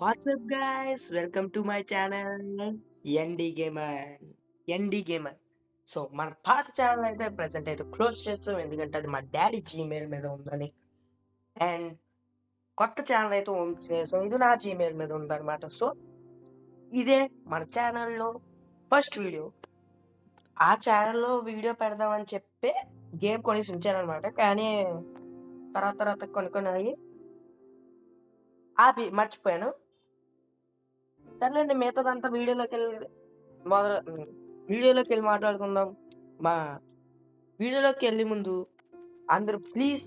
What's up, guys? Welcome to my channel, ND Gamer. ND Gamer. So మన పాత channel అయితే present అయితే close చేస్తాం ఎందుకంటే అది మా డాడీ జీమెయిల్ మీద ఉందని. అండ్ కొత్త ఛానల్ అయితే ఓపెన్ చేసాం, ఇది నా జీమెయిల్ మీద ఉందన్నమాట. సో ఇదే మన ఛానల్లో ఫస్ట్ వీడియో. ఆ ఛానల్లో వీడియో పెడదామని చెప్పి గేమ్ కొనేసి ఉంచానమాట. కానీ తర్వాత కొన్ని అయ్యి ఆపి మర్చిపోయాను. సర్లేండి, మిగతాదంతా వీడియోలోకి వెళ్ళి మాట్లాడుకుందాం. మా వీడియోలోకి వెళ్ళే ముందు అందరూ ప్లీజ్,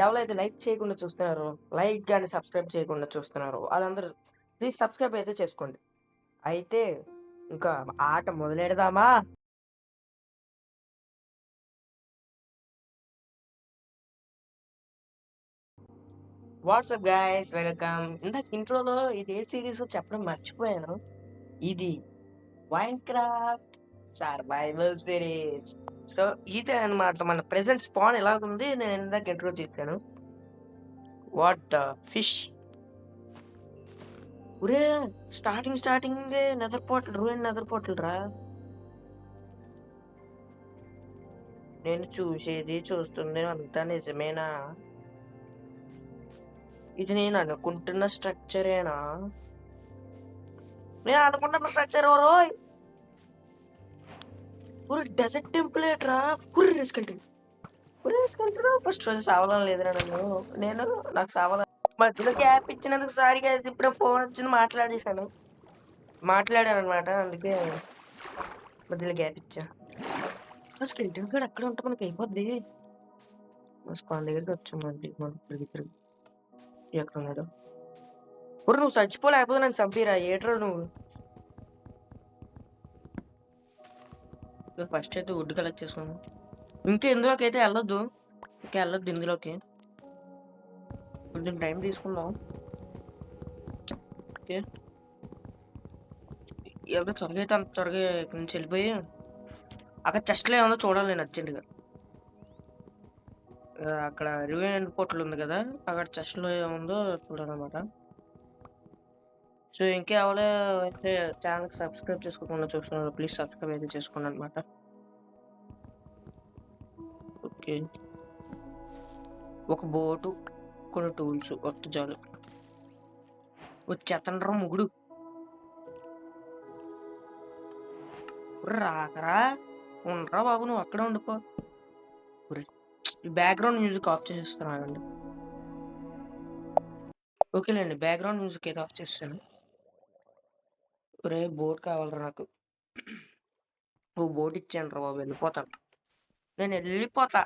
ఎవరైతే లైక్ చేయకుండా చూస్తున్నారో, లైక్ కానీ సబ్స్క్రైబ్ చేయకుండా చూస్తున్నారో వాళ్ళందరూ ప్లీజ్ సబ్స్క్రైబ్ అయితే చేసుకోండి. అయితే ఇంకా ఆట మొదలెడదామా? WhatsApp guys, welcome. ఇందాక ఇంట్రోలో ఇది ఏ సిరీస్ చెప్పడం మర్చిపోయాను. ఇది మైన్క్రాఫ్ట్ సర్వైవల్ సిరీస్. సో ఇదే అన్నమాట మన ప్రెసెంట్ స్పాన్ ఎలాగుంది నేను ఇందాక ఇంట్రో చేశాను. What fish. ఒరే, starting nether portal, ruin nether portal రా. నేను చూస్తుంది అంతా నిజమేనా? ఇది నేను అనుకుంటున్న స్ట్రక్చరేనా? నేను అనుకుంటున్న స్ట్రక్చర్ ఎవరో డెజర్ట్ టెంప్లేట్ రా. ఊరేసుకెళ్తున్నా ఫస్ట్ రోజు సావలం లేదురా నేను నాకు సావలం. మధ్యలో గ్యాప్ ఇచ్చినందుకు సారీ గైస్. ఇప్పుడే ఫోన్ వచ్చింది, మాట్లాడాను అనమాట, అందుకే మధ్యలో గ్యాప్ ఇచ్చా. స్కెల్టన్ కూడా అక్కడ ఉంటే మనకి అయిపోద్ది. స్పాన్ దగ్గరికి వచ్చాం మళ్ళీ మన దగ్గర. ఎక్కడ ఉన్నాడు? ఇప్పుడు నువ్వు చచ్చిపోలేకపోతే నన్ను చంపిరా ఏట్రా నువ్వు. ఫస్ట్ అయితే వుడ్ కలెక్ట్ చేసుకున్నాను. ఇంకా ఇందులోకి అయితే వెళ్ళొద్దు, ఇందులోకి. కొంచెం టైం తీసుకుందాం. ఓకే, ఎవరో త్వరగా అయితే అంత త్వరగా ఇక్కడి నుంచి వెళ్ళిపోయి అక్కడ చెస్ట్లో ఏమన్నా చూడాలి నేను అర్జెంట్గా. అక్కడ రివెన్ పోర్టల్ ఉంది కదా, అక్కడ చెస్ట్లో ఏముందో చూడాలన్నమాట. సో ఇంకా ఎవరో అయితే ఛానల్కి సబ్స్క్రైబ్ చేసుకోకుండా చూస్తున్నారు, ప్లీజ్ సబ్స్క్రైబ్ అయితే చేసుకోండి అనమాట. ఓకే, ఒక బోటు, కొన్ని టూల్స్ వద్దు చాలు. వచ్చేతండ్రా ముగుడు. రాకరా, ఉండరా బాబు, నువ్వు అక్కడే ఉండిపో. బ్యాక్గ్రౌండ్ మ్యూజిక్ ఆఫ్ చేసేస్తున్నానండి. ఓకేలేండి, బ్యాక్గ్రౌండ్ మ్యూజిక్ అయితే ఆఫ్ చేస్తాను. ఒరే బోట్ కావాలరా నాకు. నువ్వు బోట్ ఇచ్చాను రా బాబు, వెళ్ళిపోతాను. నేను వెళ్ళిపోతారా,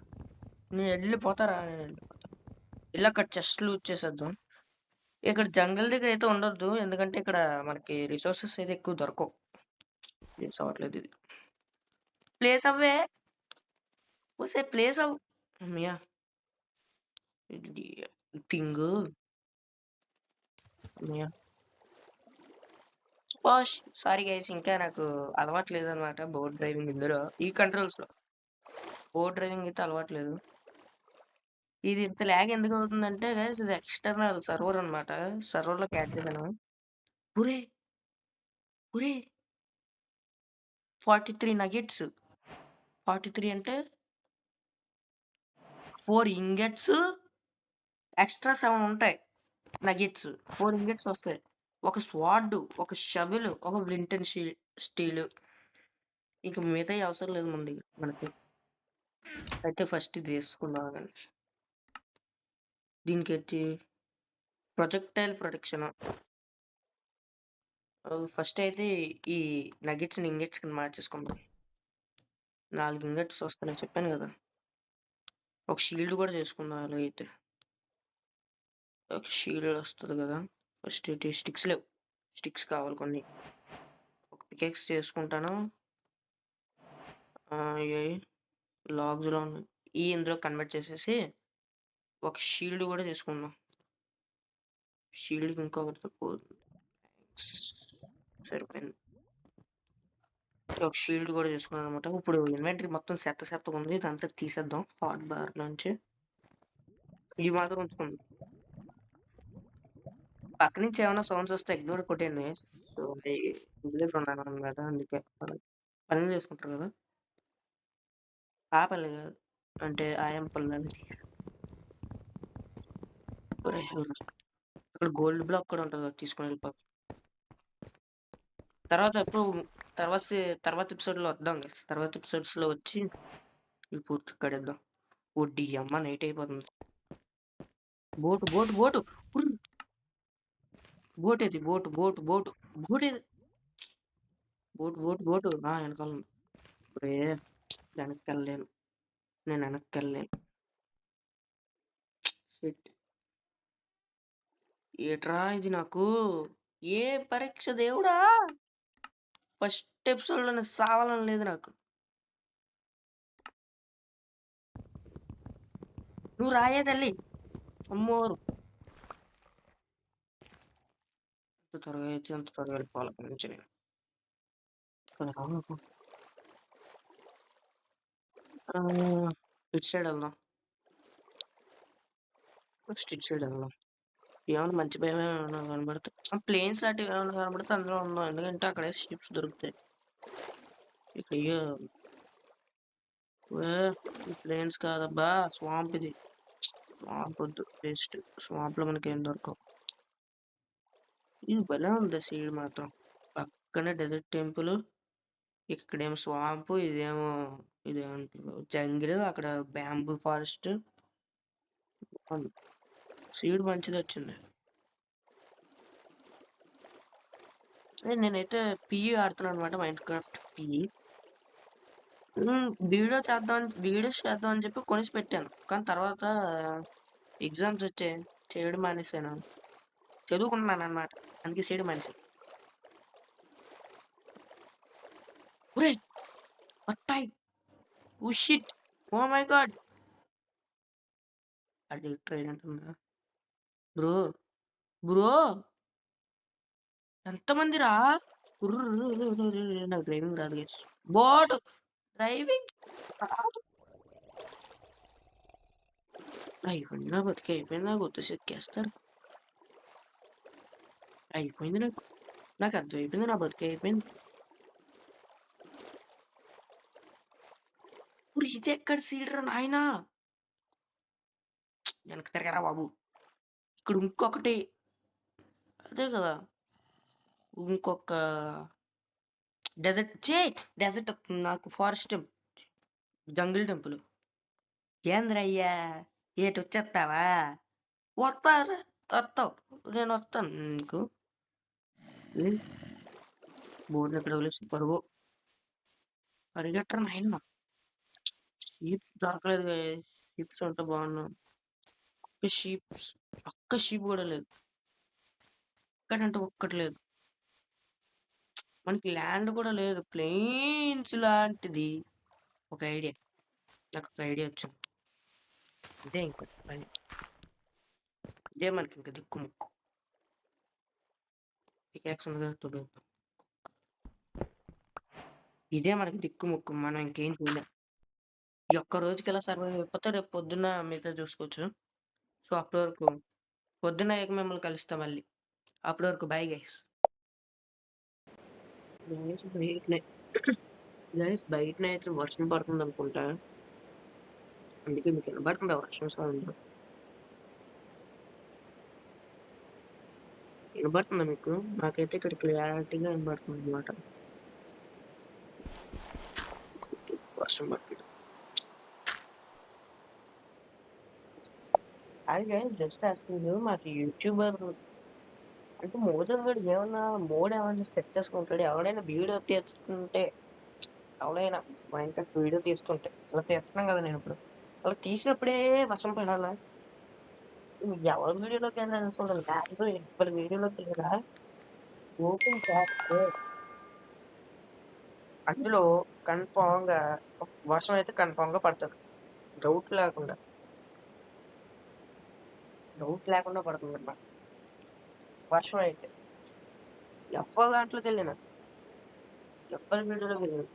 నేను వెళ్ళిపోతా. ఇలా అక్కడ చెస్ట్లు వచ్చేసేద్దాం. ఇక్కడ జంగల్ దగ్గర అయితే ఉండొద్దు, ఎందుకంటే ఇక్కడ మనకి రిసోర్సెస్ అయితే ఎక్కువ దొరకవు. ప్లేస్ అవ్వట్లేదు ఇది. ప్లేస్ అవ్వే, వస్తే ప్లేస్ అవ్వ. అమ్మయ్యా, పింగ్. అమ్మయ్యా, సారీ గైస్, ఇంకా నాకు అలవాట్లేదు అనమాట బోట్ డ్రైవింగ్. ఇందులో ఈ కంట్రోల్స్ లో బోట్ డ్రైవింగ్ అయితే అలవాట్లేదు. ఇది ఇంత ల్యాగ్ ఎందుకు అవుతుందంటే గైస్, ఇది ఎక్స్టర్నల్ సర్వర్ అనమాట. సర్వర్ లో క్యాచ్ చేశాను. పురే పురే 43 నగెట్స్. 43 అంటే 4 ఇంగెట్స్ ఎక్స్ట్రా 7 ఉంటాయి. నగెట్స్ 4 ఇంగెట్స్ వస్తాయి. ఒక స్వాడ్, ఒక షవిల్, ఒక వింటన్ స్టీల్. ఇంకా మిగతా అవసరం లేదు మనకి. అయితే ఫస్ట్ ఇది తీసుకుందాం. దీనికి వచ్చి ప్రొజెక్టైల్ ప్రొటెక్షన్. ఫస్ట్ అయితే ఈ నగెట్స్ ఇంగెట్స్ కింద మార్చేసుకుందాం. 4 ఇంగెట్స్ వస్తాయని చెప్పాను కదా. ఒక షీల్డ్ కూడా చేసుకుందాం. అలాగైతే ఒక షీల్డ్ వస్తుంది కదా. ఫస్ట్ అయితే స్టిక్స్ లేవు, స్టిక్స్ కావాలి కొన్ని. ఒక పికెక్స్ చేసుకుంటాను. లాగ్స్ లో ఉన్నాయి, ఈ ఇందులో కన్వర్ట్ చేసేసి ఒక షీల్డ్ కూడా చేసుకుందాం. షీల్డ్ ఇంకొకటి తక్కువ సరిపోయింది. ఒక షీల్డ్ కూడా చేసుకున్నాను అనమాట. ఇప్పుడు ఇన్వెంటరీ మొత్తం సెత్త ఉంది, ఇదంతా తీసేద్దాం హాట్ బార్ నుంచి. ఇవి మాత్రం ఉంచుకుందాం. పక్క నుంచి ఏమైనా సౌండ్స్ వస్తే ఇగ్నోర్ కొట్టేయండి. సో ఇంటి దగ్గర ఉన్నాను అనమాట, అందుకే పనులు చేసుకుంటారు కదా, ఆ పనులు కాదు, అంటే ఆయం పనులు అని. అక్కడ గోల్డ్ బ్లాక్ కూడా ఉంటుంది కదా, తీసుకుని వెళ్ళిపో. తర్వాత ఎప్పుడు తర్వాత తర్వాత ఎపిసోడ్ లో వద్దాం guys. తర్వాత ఎపిసోడ్స్ లో వచ్చి ఇది పూర్తి కడేద్దాం. వడ్డీ అమ్మ నైట్ అయిపోతుంది. బోటు బోటు బోటు ఉర్రు. బోట్ ఏది, బోటు బోటు బోటు బోట్ ఏది, బోటు బోటు బోటు వెనకాల ఉంది. ఒరే వెనక్కి వెళ్ళలేను, నేను వెనక్కి వెళ్ళలేను. Shit. ఏట్రా ఇది నాకు, ఏ పరీక్ష దేవుడా, ఫస్ట్ ఎపిసోడ్ లోనే సావాలని లేదు నాకు. నువ్వు రాయే తల్లి, అమ్మోరు. ఎంత త్వరగా అయితే అంత త్వరగా వెళ్ళిపోవాలి అక్కడి నుంచి నేను. ఇటు సైడ్ వెళ్దాం, ఫస్ట్ ఇటు సైడ్ వెళ్దాం. ఏమైనా మంచి భయం ఏమైనా కనబడితే, ప్లేన్స్ లాంటివి ఏమైనా కనబడితే అందులో ఉందాం, ఎందుకంటే అక్కడే షిప్స్ దొరుకుతాయి. ఇక్కడ ప్లేన్స్ కాదబ్బా, స్వాంప్ ఇది. స్వాంప్ వద్దు, బెస్ట్. స్వాంప్ లో మనకి ఏం దొరకవు. ఇది భలే ఉంది సీడ్ మాత్రం. పక్కనే డెజర్ట్ టెంపుల్, ఇక్కడేమో స్వాంప్, ఇదేమంటారు జంగిల్, అక్కడ బ్యాంబూ ఫారెస్ట్. సీడ్ మంచిది వచ్చింది. నేనైతే పిఈ ఆడుతున్నాను అనమాట, మైండ్ క్రాఫ్ట్ పిఈ. వీడియోస్ చేద్దాం అని చెప్పి కొనిసి పెట్టాను, కానీ తర్వాత ఎగ్జామ్స్ వచ్చాయి, చేయడం మానేసాను. చదువుకుంటున్నాను అనమాట, అందుకే చేయడం మానేసాను. ఒరే వస్తాయి, oh shit, oh my god. అది ట్రైన్ అంటున్నా బ్రో, బ్రో ఎంతమంది రా, నాకు డ్రైవింగ్ రాదు గైస్. బోట్ డ్రైవింగ్ రాదు. అయిపోయింది నా బతికి, అయిపోయింది, నాకు గుర్తు చెక్కేస్తారు. అయిపోయింది నాకు అర్థం అయిపోయింది, నా బతికి అయిపోయింది. ఇది ఎక్కడ సీడరా నాయనా, వెనక్కి తిరగరా బాబు. ఇక్కడ ఇంకొకటి, అదే కదా, ఇంకొక డెజర్ట్ నాకు, ఫారెస్ట్ జంగిల్ టెంపుల్. ఏంద్రయ్యా ఏటి వచ్చేస్తావా, వస్తావు, నేను వస్తాను నీకు. బోర్డు ఎక్కడ వదిలేసి పరుగు పరిగెట్టరా నాయన. షీప్ దొరకలేదు, షీప్స్ ఉంటే బాగున్నాను. ఒక్క షీప్ కూడా లేదు, ఒక్కటంటే ఒక్కటి లేదు. మనకి ల్యాండ్ కూడా లేదు, ప్లెయిన్స్ లాంటిది. నాకు ఒక ఐడియా వచ్చింది. ఇదే ఇంకా పని, ఇదే మనకి ఇంకా దిక్కుముక్కు. పికాక్స్ ఉంది కదా, తొడేద్దాం. ఇదే మనకి దిక్కుముక్కు, మనం ఇంకేం చేయలేం. ఈ ఒక్క రోజుకి ఎలా సర్వైవ్ అయిపోతే రేపు పొద్దున్న మిగతా చూసుకోవచ్చు. సో అప్పటి వరకు పొద్దున్న అయ్యాక మిమ్మల్ని కలుస్తా మళ్ళీ. అప్పటి వరకు బై గైస్. గైస్ బయటన అయితే వర్షం పడుతుంది అనుకుంటా, అందుకే మీకు వినబడుతుంది వర్షం సౌండ్. వినబడుతుందా మీకు? నాకైతే ఇక్కడ క్లియారిటీగా వినబడుతుంది అనమాట. వర్షం పడుతుంది. అది గైస్ జస్ట్ ఆస్కింగ్ యూ, మాకు యూట్యూబర్ అంటే మోదర్ ఏమన్నా సెట్ చేసుకుంటాడు, ఎవడైనా వీడియో తీస్తుంటే, ఎవడైనా మైండ్ వీడియో తీస్తుంటే, అలా తీస్తున్నాం కదా నేను ఇప్పుడు, అలా తీసినప్పుడే వర్షం పడాలా? ఎవరి వీడియోలోకి అయినా చూడండి, మ్యాక్సిమం ఎవరి వీడియోలోకి వెళ్ళినా ఓపెన్ చేస్తే అందులో కన్ఫామ్ గా వర్షం అయితే కన్ఫామ్ గా పడుతుంది, డౌట్ లేకుండా పడుతుంది అన్నమాట వర్షం అయితే. ఎవరి దాంట్లోకి వెళ్ళినా, ఎవరి వీడియోలోకి వెళ్ళినా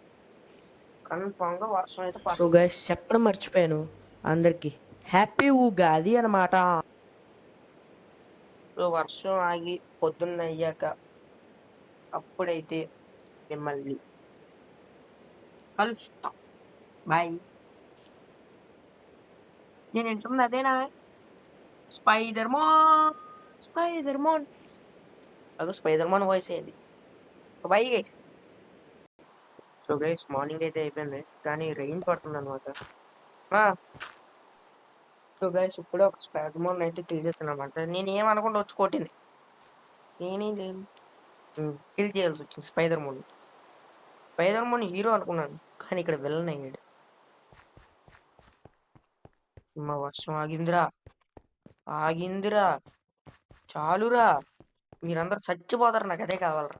కన్ఫామ్ గా వర్షం అయితే పడుతుంది. సో గైస్ చెప్పడం మర్చిపోయాను, అందరికి హ్యాపీ ఉగాది అన్నమాట. సో వర్షం ఆగి పొద్దున్న అయ్యాక అప్పుడైతే మిమ్మల్ని కలుస్తా. బాయ్. నేను వింటుంది అదేనా? స్పైడర్ మాన్, స్పైడర్ మాన్, అదో స్పైడర్ మాన్ వాయిస్ అయింది. Bye guys. So guys morning అయితే అయిపోయింది, కానీ రెయిన్ పడుతుంది అనమాట. సో గైస్ ఇప్పుడే ఒక స్పైడర్ మాన్ అయితే కిల్ చేస్తాను అనమాట. నేను ఏమనుకుంటూ వచ్చి కొట్టింది. నేనేం చేయను, కిల్ చేయాల్సి వచ్చింది spider man. Spider man hero అనుకున్నాను, కానీ ఇక్కడ విలన్ అయ్యాడు. మా వర్షం ఆగిందిరా, ఆగిందిరా, చాలురా, మీరందరూ చచ్చిపోతారు, నాకు అదే కావాలరా.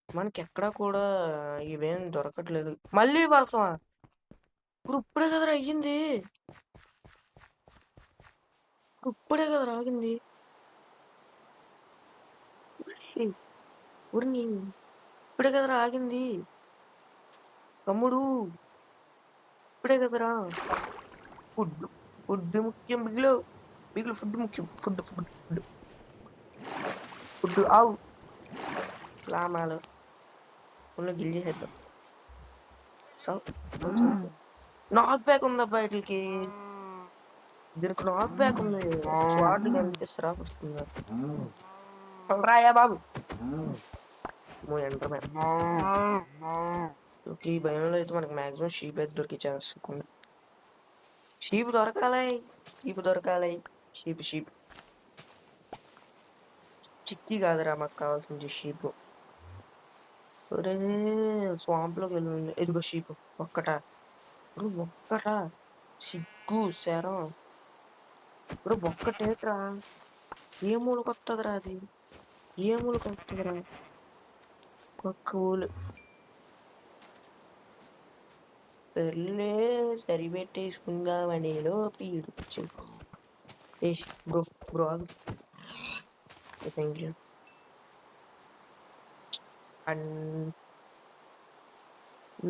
మనకి ఎక్కడా కూడా ఇవేం దొరకట్లేదు. మళ్ళీ వర్షమా? ఇప్పుడే కదరా అయ్యింది, ఇప్పుడే కదరా ఆగింది. ఊరిని ఇప్పుడే కదరా ఆగింది తమ్ముడు, ఇప్పుడే కదరా. ఫుడ్, ఫుడ్ ముఖ్యం బిగులు, బిగులు ఫుడ్ ముఖ్యం. ఫుడ్ ఫుడ్ ఫుడ్ ఫుడ్ ఆవు రామాలు ఉన్న గిల్ చేసేద్దాం. నాక్ బ్యాక్ ఉందబ్బా వీటికి, దీనికి నాక్ బ్యాక్ ఉంది. స్వాడ్ కనిపిస్తరా వస్తుంది రాయా బాబు. ఎంటర్ ఈ భయంలో అయితే మనకి మాక్సిమం షీప్ అయితే దొరికి ఛాన్స్ ఉంది. షీప్ దొరకాలి, షీప్ దొరకాలి, షీప్ షీప్. చిక్కి కాదురా మాకు కావాల్సింది షీప్. స్వాంప్ లోకి వెళ్ళింది. ఇదిగో షీప్ ఒక్కటా, ఒక్కటా, సిగ్గు శరం. ఇప్పుడు ఒక్కటేట్రా, ఏ మూలకి వస్తుందిరా అది, ఏ మూలకి వస్తుందిరా ఒక్క ఊలు. సర్లే సరిపెట్టేసుకుందామని పీడు బ్రో బ్రో థ్యాంక్ యూ.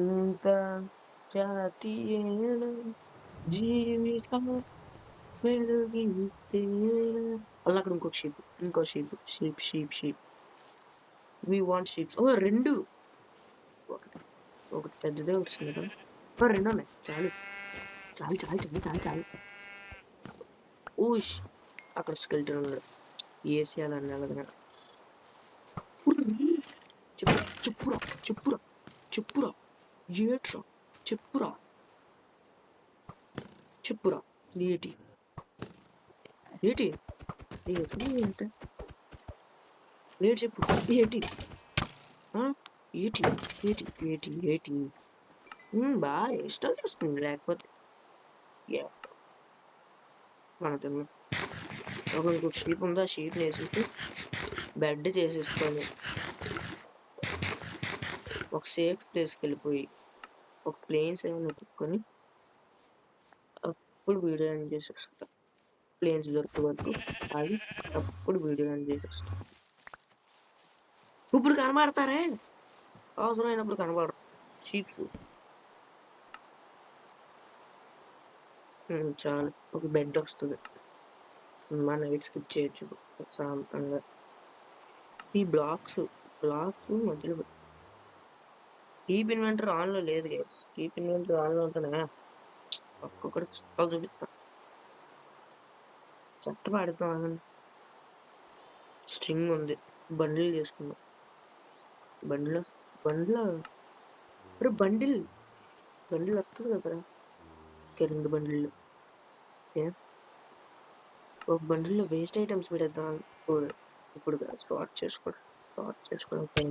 అంత జాతీయ జీవితం వెలుగితే అలా అక్కడ ఇంకొక షీప్, ఇంకో sheep, sheep sheep sheep. We want sheeps. ఓ రెండు, ఒకటి పెద్దదే వస్తుంది కదా, రెండు ఉన్నాయి. చాలు చాలు చాలు చాలు చాలు చాలు. ఊష్ అక్కడ స్కెల్టన్ ఉన్నాడు, ఏసేయాలన్నా కదా. చెప్పురా చెప్పురా చెప్పురా, ఏట్రా చెప్పురా చెప్పురా, ఏటి ఏటి ఏంటి లేట్ చెప్పు, ఏటి ఏటి ఏటి ఏటి ఏటి. బాగా ఇష్టం చేస్తుంది, లేకపోతే మన తిన్నా. ఒక షీప్ ఉందా, షీప్ వేసేసి బెడ్ చేసేసుకొని ఒక సేఫ్ ప్లేస్కి వెళ్ళిపోయి ఒక ప్లేన్స్ ఏమైనా పెట్టుకొని అప్పుడు వీడియో ఆన్ చేసేస్తా. ప్లేన్స్ దొరికే వరకు అది అప్పుడు వీడియో ఆన్ చేసేస్తా. ఇప్పుడు కనబడతారే, అవసరమైనప్పుడు కనబడరు షీప్స్. చాలు, ఒక బెడ్ వస్తుంది, మా నైట్ స్కిప్ చేయొచ్చు ప్రశాంతంగా. ఈ బ్లాక్స్ మధ్యలో కీప్ ఇన్వెంటరీ ఆన్లో లేదు గైస్. కీప్ ఇన్వెంటరీ ఆన్లో ఉంటేనే ఒక్కొక్కటి చుక్కలు చూపిస్తా. చెత్త పాడుతాం. స్ట్రింగ్ ఉంది, బండిల్ చేసుకుందాం. బండిలో బండిల్ వస్తుంది కదరా. రెండు బండిళ్ళు, ఒక బండిల్లో వేస్ట్ ఐటమ్స్ పెడేద్దాం. ఇప్పుడు సార్ట్ చేసుకోవడం టైం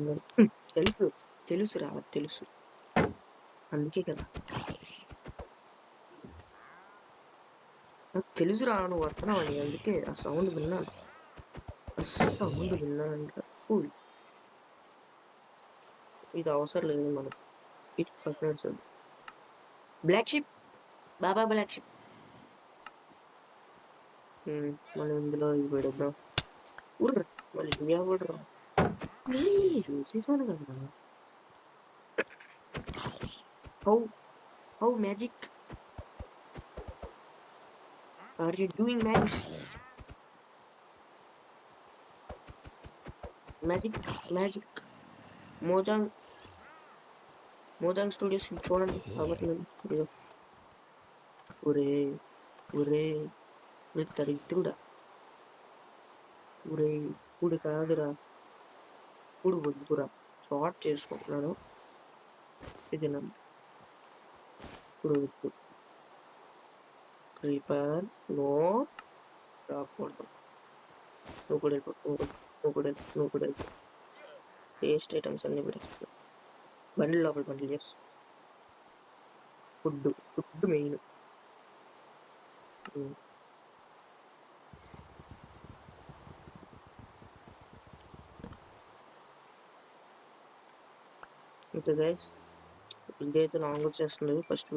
తెలుసురా, తెలుసు, అందుకే కదా నాకు తెలుసురా, నువ్వు వస్తున్నావని, అందుకే ఆ సౌండ్ విన్నాను, అంట. ఇది అవసరం లేదు మనం, ఇది పక్కన black sheep, baa baa black sheep. మనం ఇందులో ఇది పెడదాం. మళ్ళీ కూడా చూసేసాను కదా. How magic are you doing magic magic magic Mojang Mojang Studios చూడండి అవ్వట్లేదు ఇదిగో ఒరే ఒరే దరిద్రుడా ఒరే ఇప్పుడు కాదురా ఇప్పుడు వద్దురా షార్ట్ చేసుకుంటున్నాను ఇది నా ఇప్పుడు వద్దు క్రీపర్ నో రాకూడదు నువ్వు కూడా వెళ్ళిపో నువ్వు కూడా వెళ్ళిపో టేస్ట్ ఐటమ్స్ అన్ని పెడతాను బండిల్ లోపల బండిల్ చేసి food main okay guys video అయితే లాంగ్ వచ్చేస్తుంది ఫస్ట్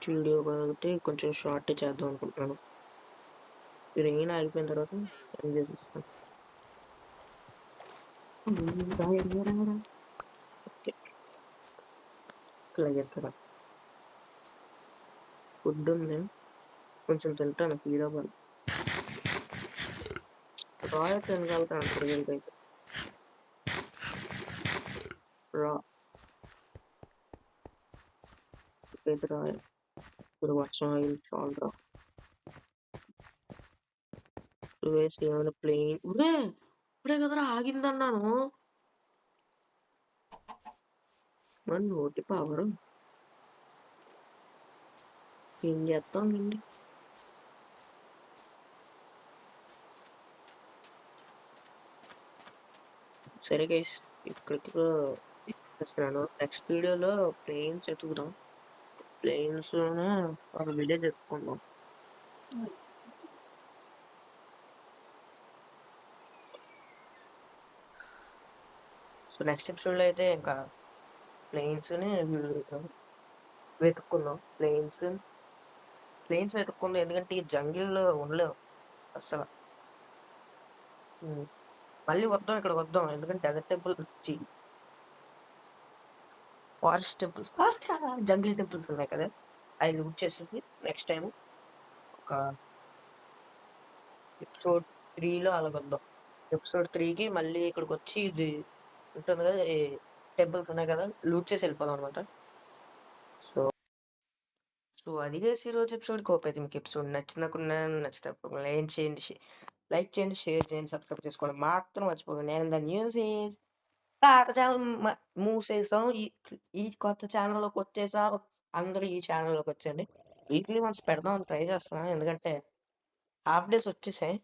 వీడియో కాబట్టి కొంచెం షార్ట్ చేద్దాం అనుకుంటున్నాను మీరు ఏమైనా ఆగిపోయిన తర్వాత ఎంజాయ్ చేస్తాను ఓకే క్లియర్ కదా ఫుడ్ ఉంది కొంచెం తింటాను ఫీల్ అవ్వాలి రాయల్ తినగలుగుతాను ప్రెజెంట్ అయితే రా అయితే రాయల్ ఇప్పుడు వర్షం ఆయిల్ చాలు రా వేసి ఏమైనా ప్లేన్ ఇప్పుడే కదరా ఆగిందన్నాను మన నోటి పవర్ ఏం చేస్తాం అండి సరే గైస్ ఇక్కడికి చేస్తున్నాను నెక్స్ట్ వీడియోలో ప్లేన్స్ ఎత్తుకుదాం ప్లేన్స్ ఒక విలేజ్ ఎత్తుకుందాం సో నెక్స్ట్ ఎపిసోడ్ లో అయితే ఇంకా ప్లేన్స్ వెతుక్కుందాం ప్లేన్స్ వెతుక్కుందాం ఎందుకంటే ఈ జంగిల్లో ఉండలేవు అస్సలు మళ్ళీ వద్దాం ఇక్కడ వద్దాం ఎందుకంటే desert temple forest temples fast jungle temples ఉన్నాయి కదా అవి లూట్ చేసేసి నెక్స్ట్ టైం ఒక ఎపిసోడ్ 3లో అలా వద్దాం ఎపిసోడ్ 3కి మళ్ళీ ఇక్కడికి వచ్చి ఇది ఉంటుంది కదా టెంపుల్స్ ఉన్నాయి కదా లూట్ చేసి వెళ్ళిపోదాం అనమాట సో అది చేసి ఈరోజు ఎపిసోడ్ కోపైతే మీకు ఎపిసోడ్ నచ్చితే ఏం చేయండి లైక్ చేయండి షేర్ చేయండి సబ్స్క్రైబ్ చేసుకోండి మాత్రం మర్చిపోకండి నేను ద న్యూస్ పాత ఛానల్ మూసేసాం ఈ కొత్త ఛానల్లోకి వచ్చేసాం అందరూ ఈ ఛానల్లోకి వచ్చండి వీక్లీ వన్స్ పెడదాం ట్రై చేస్తున్నాను ఎందుకంటే హాఫ్ డేస్ వచ్చేసాయి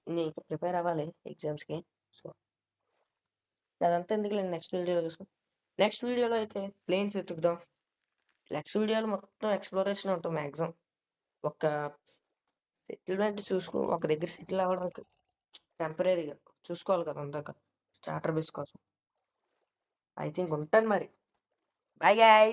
నేను ప్రిపేర్ అవ్వాలి ఎగ్జామ్స్కి సో అదంతా ఎందుకు నేను నెక్స్ట్ వీడియోలో అయితే ప్లేన్స్ ఎత్తుకుదాం నెక్స్ట్ వీడియోలో మొత్తం ఎక్స్ప్లోరేషన్ ఉంటుంది మ్యాక్సిమం ఒక సెటిల్మెంట్ ఒక దగ్గర సెటిల్ అవ్వడానికి టెంపరీగా చూసుకోవాలి కదా అందాక స్టార్టర్ బేస్ కోసం ఐ థింక్ ఉంటాను మరి బాయ్ గైస్